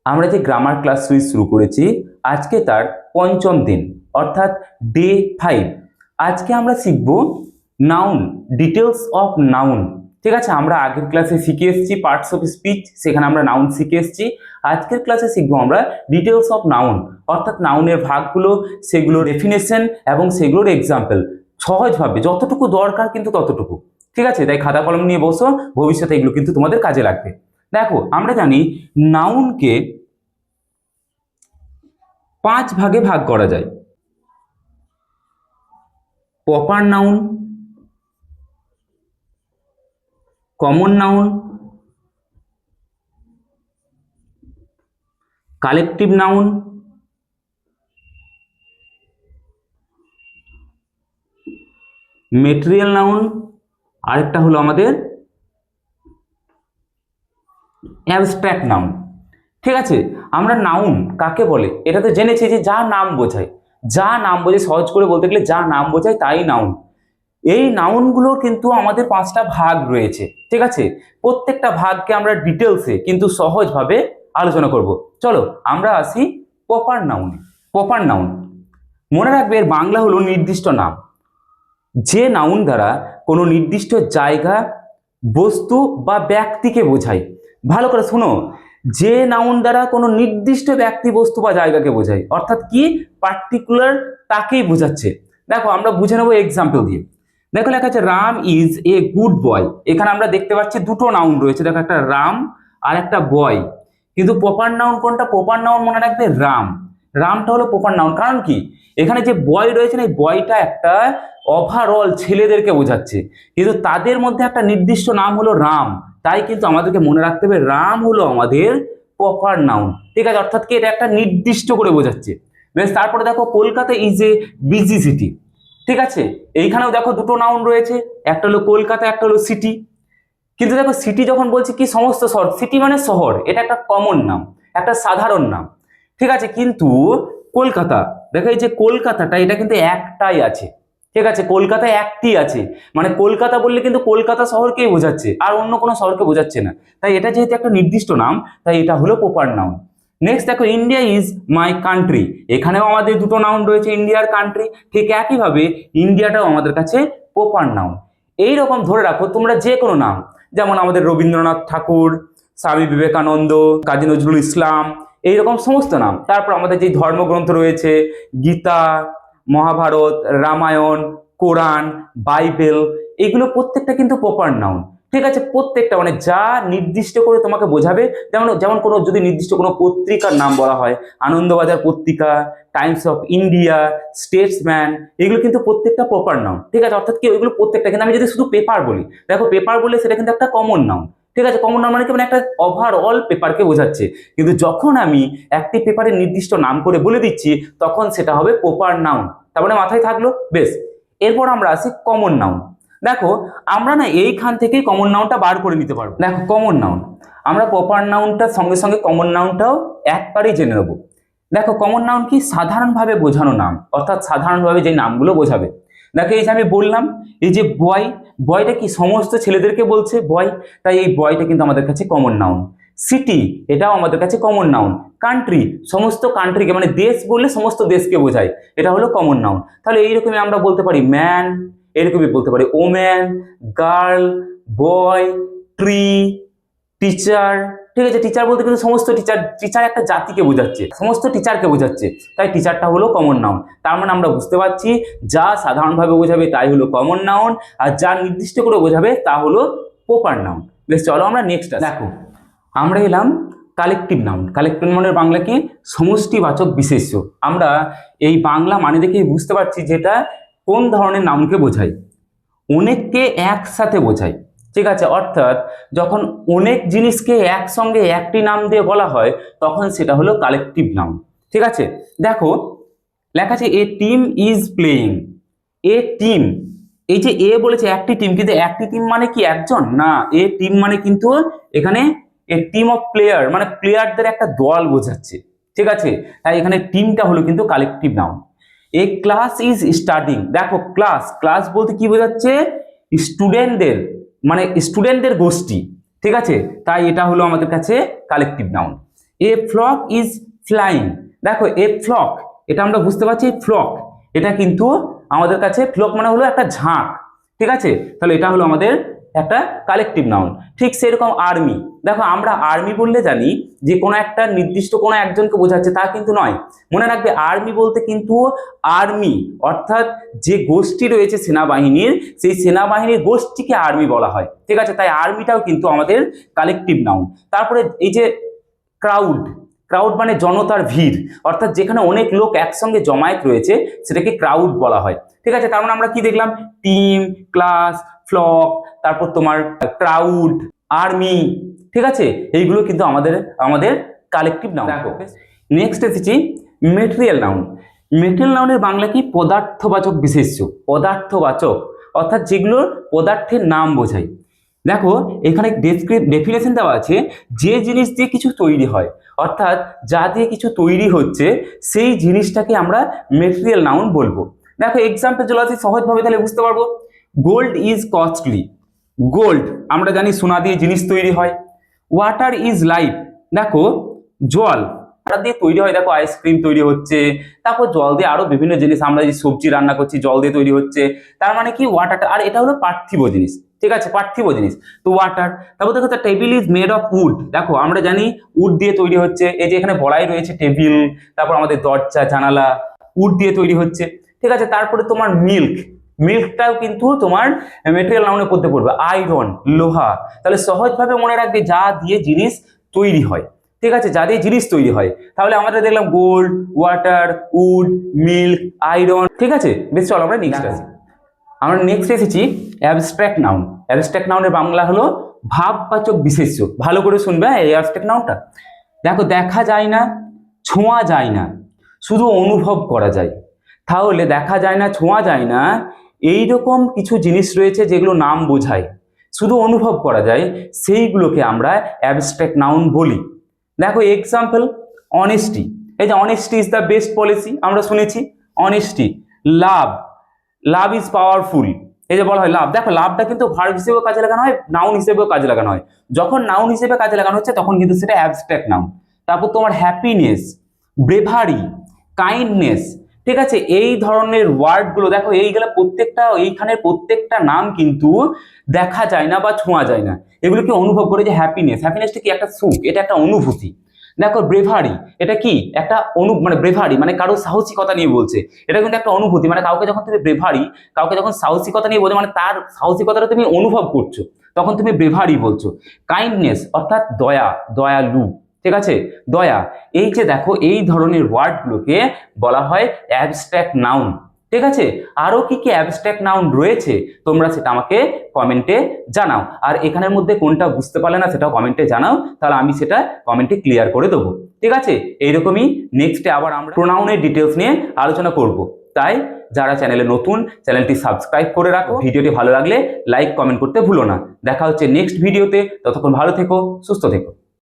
আমরা যে grammar class series শুরু করেছি আজকে তার পঞ্চম দিন অর্থাৎ ডে 5। আজকে আমরা শিখব নাউন, ডিটেলস অফ নাউন। ঠিক আছে, আমরা আগের ক্লাসে শিখে এসেছি পার্টস অফ স্পিচ, সেখানে আমরা নাউন শিখে এসেছি। আজকের ক্লাসে শিখবো আমরা ডিটেলস অফ নাউন, অর্থাৎ নাউনের ভাগগুলো, সেগুলোর ডেফিনেশন এবং সেগুলোর এক্সাম্পল, সহজভাবে যতটুকু দরকার কিন্তু ততটুকু। ঠিক আছে, তাই খাতা কলম নিয়ে বসো, ভবিষ্যতে এগুলো কিন্তু তোমাদের কাজে লাগবে। দেখো, আমরা জানি নাউনকে 5 ভাগে ভাগ করা যায়। Proper noun, common noun, collective noun, material noun, আরেকটা হলো আমাদের অ্যাবস্ট্রাক্ট নাউন। ঠিক আছে, আমরা নাউন কাকে বলে এটা তো জেনেছি যে যা নাম বোঝায়, যা নাম বোঝায়, সহজ করে বলতে গেলে যা নাম বোঝায় তাই নাউন। এই নাউনগুলোর কিন্তু আমাদের 5টা ভাগ রয়েছে। ঠিক আছে, প্রত্যেকটা ভাগকে আমরা ডিটেলসে কিন্তু সহজভাবে আলোচনা করব। চলো আমরা আসি প্রপার নাউনে। প্রপার নাউন মনে রাখবে, এর বাংলা হলো নির্দিষ্ট নাম। যে নাউন দ্বারা কোনো নির্দিষ্ট জায়গা, বস্তু বা ব্যক্তিকে বোঝায়। ভালো করে শোনো, যে নাউন দ্বারা কোনো নির্দিষ্ট ব্যক্তি, বস্তু বা জায়গাকে বোঝায়, অর্থাৎ কি পার্টিকুলার তাকেই বোঝাচ্ছে। দেখো আমরা বুঝে নেবো এক্সাম্পল দিয়ে। দেখো লেখা আছে Ram is a good boy. এখানে আমরা দেখতে পাচ্ছি দুটো নাউন রয়েছে, দেখো একটা রাম আর একটা বয়। কিন্তু প্রপার নাউন কোনটা? প্রপার নাউন মনে রাখবে রাম। রামটা হলো প্রপার নাউন, কারণ কি এখানে যে বয় রয়েছে না, এই বয়টা একটা ওভারঅল ছেলেদেরকে বোঝাচ্ছে, কিন্তু তাদের মধ্যে একটা নির্দিষ্ট নাম হলো রাম। তাই কিন্তু আমাদেরকে মনে রাখতে হবে রাম হলো আমাদের প্রপার নাউন। ঠিক আছে, অর্থাৎ কি এটা একটা নির্দিষ্ট করে বোঝাচ্ছে। বেশ, তারপরে দেখো Kolkata is a busy city. ঠিক আছে, এইখানেও দেখো দুটো নাউন রয়েছে, একটা হলো কলকাতা, একটা হলো সিটি। কিন্তু দেখো সিটি যখন বলছি কি সমস্ত শহর, সিটি মানে শহর, এটা একটা কমন নাম, একটা সাধারণ নাম। ঠিক আছে, কিন্তু কলকাতা, দেখো এই যে কলকাতাটা, এটা কিন্তু একটাই আছে। ঠিক আছে, কলকাতায় একটি আছে, মানে কলকাতা বললে কিন্তু কলকাতা শহরকেই বোঝাচ্ছে, আর অন্য কোনো শহরকে বোঝাচ্ছে না। তাই এটা যেহেতু একটা নির্দিষ্ট নাম, তাই এটা হলো প্রপার নাউন। নেক্সট দেখো ইন্ডিয়া ইজ মাই কান্ট্রি। এখানেও আমাদের দুটো নাউন রয়েছে, ইন্ডিয়ার কান্ট্রি। ঠিক একইভাবে ইন্ডিয়াটাও আমাদের কাছে প্রপার নাউন। এইরকম ধরে রাখো তোমরা যে কোনো নাম, যেমন আমাদের রবীন্দ্রনাথ ঠাকুর, স্বামী বিবেকানন্দ, কাজী নজরুল ইসলাম, এইরকম সমস্ত নাম। তারপর আমাদের যে ধর্মগ্রন্থ রয়েছে, গীতা, মহাভারত, রামায়ণ, কোরআন, বাইবেল, এগুলো প্রত্যেকটা কিন্তু প্রপার নাউন। ঠিক আছে, প্রত্যেকটা মানে যা নির্দিষ্ট করে তোমাকে বোঝাবে। যেমন যেমন কোনো যদি নির্দিষ্ট কোনো পত্রিকার নাম বলা হয়, আনন্দবাজার পত্রিকা, টাইমস অফ ইন্ডিয়া, স্টেটসম্যান, এগুলো কিন্তু প্রত্যেকটা প্রপার নাউন। ঠিক আছে, অর্থাৎ কি ওইগুলো প্রত্যেকটা, কিন্তু আমি যদি শুধু পেপার বলি, দেখো পেপার বললে সেটা কিন্তু একটা কমন নাউন। ঠিক আছে, কমন নাউন মানে কি, মানে একটা ওভারঅল পেপারকে বোঝাচ্ছে। কিন্তু যখন আমি একটি পেপারের নির্দিষ্ট নাম করে বলে দিচ্ছি, তখন সেটা হবে প্রপার নাউন। তার মানে মাথায় থাকলো। বেশ, এরপর আমরা আসি কমন নাউন। দেখো আমরা না এইখান থেকেই কমন নাউনটা বার করে নিতে পারবো। দেখো কমন নাউন, আমরা প্রপার নাউনটার সঙ্গে সঙ্গে কমন নাউনটাও একবারেই জেনে নেবো। দেখো কমন নাউন কি? সাধারণভাবে বোঝানো নাম, অর্থাৎ সাধারণভাবে যে নামগুলো বোঝাবে। দেখো এই যে আমি বললাম, এই যে বয়, বয়টা কি সমস্ত ছেলেদেরকে বলছে বয়, তাই এই বয়টা কিন্তু আমাদের কাছে কমন নাউন। সিটি, এটাও আমাদের কাছে কমন নাউন। কান্ট্রি, সমস্ত কান্ট্রিকে মানে দেশ বললে সমস্ত দেশকে বোঝায়, এটা হলো কমন নাউন। তাহলে এইরকমই আমরা বলতে পারি ম্যান, এরকমই বলতে পারি ওম্যান, গার্ল, বয়, ট্রি, টিচার। ঠিক আছে, টিচার বলতে কিন্তু সমস্ত টিচার, টিচার একটা জাতিকে বোঝাচ্ছে, সমস্ত টিচারকে বোঝাচ্ছে, তাই টিচারটা হলো কমন নাউন। তার মানে আমরা বুঝতে পারছি যা সাধারণভাবে বোঝাবে তাই হলো কমন নাউন, আর যা নির্দিষ্ট করে বোঝাবে তা হলো প্রপার নাউন। বেশ, চলো আমরা নেক্সট দেখো। আমরা এলাম কালেকটিভ নাউন। কালেকটিভ নাউনের বাংলা কি? সমষ্টিবাচক বিশেষ্য। আমরা এই বাংলা মানে দেখেই বুঝতে পারছি যেটা কোন ধরনের নাউনকে বোঝায়। অনেককে একসাথে বোঝায়। ঠিক আছে, অর্থাৎ যখন অনেক জিনিসকে একসঙ্গে একটি নাম দিয়ে বলা হয়, তখন সেটা হলো কালেকটিভ নাউন। ঠিক আছে, দেখো লেখা আছে a team is playing. A team, এই যে এ বলেছে একটি টিম, কিন্তু একটি টিম মানে কি একজন না, এ টিম মানে কিন্তু এখানে এ টিম অফ প্লেয়ার, মানে প্লেয়ারদের একটা দল বোঝাচ্ছে। ঠিক আছে, তাই এখানে টিমটা হলো কিন্তু collective noun. A class is studying. দেখো ক্লাস, ক্লাস বলতে কি বোঝাচ্ছে? স্টুডেন্টদের, মানে স্টুডেন্টদের গোষ্ঠী। ঠিক আছে, তাই এটা হলো আমাদের কাছে collective noun. A flock is flying. দেখো এ ফ্লক, এটা আমরা বুঝতে পারছি ফ্লক, এটা কিন্তু আমাদের কাছে ফ্লক মানে হলো একটা ঝাঁক, ঠিক আছে? তাহলে এটা হলো আমাদের একটা কালেকটিভ নাউন। ঠিক সেরকম আর্মি, দেখো আমরা আর্মি বললে জানি যে কোনো একটা নির্দিষ্ট কোনো একজনকে বোঝাচ্ছে, তা কিন্তু নয়। মনে রাখবে আর্মি বলতে কিন্তু আর্মি অর্থাৎ যে গোষ্ঠী রয়েছে সেনাবাহিনীর, সেই সেনাবাহিনীর গোষ্ঠীকে আর্মি বলা হয়, ঠিক আছে? তাই আর্মিটাও কিন্তু আমাদের কালেকটিভ নাউন। তারপরে এই যে ক্রাউড, ক্রাউড মানে জনতার ভিড়, অর্থাৎ যেখানে অনেক লোক একসঙ্গে জমায়েত রয়েছে সেটাকে ক্রাউড বলা হয়, ঠিক আছে? তার মানে আমরা কি দেখলাম, টিম, ক্লাস, ফ্লক, তারপর তোমার ক্রাউড, আর্মি, ঠিক আছে? এইগুলো কিন্তু আমাদের আমাদের কালেকটিভ নাউন। দেখো নেক্সট এসেছি মেটেরিয়াল নাউন। মেটেরিয়াল নাউনের বাংলা কি? পদার্থবাচক বিশেষ্য। পদার্থবাচক অর্থাৎ যেগুলোর পদার্থের নাম বোঝায়। দেখো এখানে ডেফিনেশন দেওয়া আছে, যে জিনিস দিয়ে কিছু তৈরি হয়, অর্থাৎ যা দিয়ে কিছু তৈরি হচ্ছে সেই জিনিসটাকে আমরা মেটেরিয়াল নাউন বলবো। দেখো এক্সাম্পল চলে আসি সহজভাবে, তাহলে বুঝতে পারবো। Gold is costly. গোল্ড আমরা জানি সোনা দিয়ে জিনিস তৈরি হয়। Water is life. দেখো জল দিয়ে তৈরি হয়, দেখো আইসক্রিম তৈরি হচ্ছে, তারপর জল দিয়ে আরো বিভিন্ন জিনিস, আমরা যে সবজি রান্না করছি জল দিয়ে তৈরি হচ্ছে, তার মানে কি ওয়াটারটা, আর এটা হলো পার্থিব জিনিস, ঠিক আছে? পার্থিব জিনিস তো ওয়াটার। তারপর দেখো table is made of wood. দেখো আমরা জানি উড দিয়ে তৈরি হচ্ছে, এই যে এখানে বলাই রয়েছে টেবিল, তারপর আমাদের দরজা জানালা উড দিয়ে তৈরি হচ্ছে, ঠিক আছে? তারপরে তোমার মিল্ক, মিল্কটাও কিন্তু তোমার মেটেরিয়াল নাউনে পড়তে পড়বে। আয়রন লোহা। তাহলে সহজভাবে মনে রাখবে যা দিয়ে জিনিস তৈরি হয়, ঠিক আছে? যা দিয়ে জিনিস তৈরি হয়। তাহলে আমাদের দেখলাম gold, water, wood, milk, iron, ঠিক আছে? বেশ চলো আমরা নেক্সট আসি। আমরা নেক্সট এসেছি অ্যাবস্ট্রাক্ট নাউন। অ্যাবস্ট্রাক্ট নাউনের বাংলা হলো ভাববাচক বিশেষ্য। ভালো করে শুনবে এই অ্যাবস্ট্রাক্ট নাউনটা। দেখো দেখা যায় না, ছোঁয়া যায় না, শুধু অনুভব করা যায়। তাহলে দেখা যায় না, ছোঁয়া যায় না, এইরকম কিছু জিনিস রয়েছে যেগুলো নাম বোঝায়, শুধু অনুভব করা যায়, সেইগুলোকে আমরা অ্যাবস্ট্রাক্ট নাউন বলি। দেখো এক্সাম্পল অনেস্টি, এই যে honesty is the best policy আমরা শুনেছি। Honesty. Love, love is powerful, এই যে বলা হয় লাভ। দেখো লাভটা কিন্তু ভার্ব হিসেবেও কাজে লাগানো হয়, নাউন হিসেবেও কাজে লাগানো হয়। যখন নাউন হিসেবে কাজে লাগানো হচ্ছে তখন কিন্তু সেটা অ্যাবস্ট্রাক্ট নাউন। তারপর তোমার হ্যাপিনেস, ব্রেভারি, কাইন্ডনেস, ঠিক আছে? এই ধরনের ওয়ার্ডগুলো দেখো, এইগুলো প্রত্যেকটা, এইখানের প্রত্যেকটা নাম কিন্তু দেখা যায় না বা ছোঁয়া যায় না, এগুলোকে অনুভব করে। যে হ্যাপিনেস, হ্যাপিনেসটা কি? একটা সুখ, এটা একটা অনুভূতি। দেখো ব্রেভারি, এটা কি? একটা মানে ব্রেভারি মানে কারো সাহসিকতা নিয়ে বলছে, এটা কিন্তু একটা অনুভূতি। মানে কাউকে যখন তুমি ব্রেভারি, কাউকে যখন সাহসিকতা নিয়ে বলছো, মানে তার সাহসিকতাটা তুমি অনুভব করছো, তখন তুমি ব্রেভারি বলছো। কাইন্ডনেস অর্থাৎ দয়া, দয়ালু, ঠিক আছে? দয়া। এই যে দেখো এই ধরনের ওয়ার্ডগুলোকে বলা হয় অ্যাবস্ট্রাক্ট নাউন, ঠিক আছে? আরো কি কি অ্যাবস্ট্রাক্ট নাউন রয়েছে তোমরা সেটা আমাকে কমেন্টে জানাও। আর এখানের মধ্যে কোনটা বুঝতে পারলে না সেটাও কমেন্টে জানাও, তাহলে আমি সেটা কমেন্টে ক্লিয়ার করে দেবো, ঠিক আছে? এইরকমই নেক্সটে আবার আমরা প্রোনাউনের ডিটেলস নিয়ে আলোচনা করব। তাই যারা চ্যানেলে নতুন, চ্যানেলটি সাবস্ক্রাইব করে রাখো। ভিডিওটি ভালো লাগলে লাইক কমেন্ট করতে ভুলো না। দেখা হচ্ছে নেক্সট ভিডিওতে, ততক্ষণ ভালো থেকো, সুস্থ থেকো।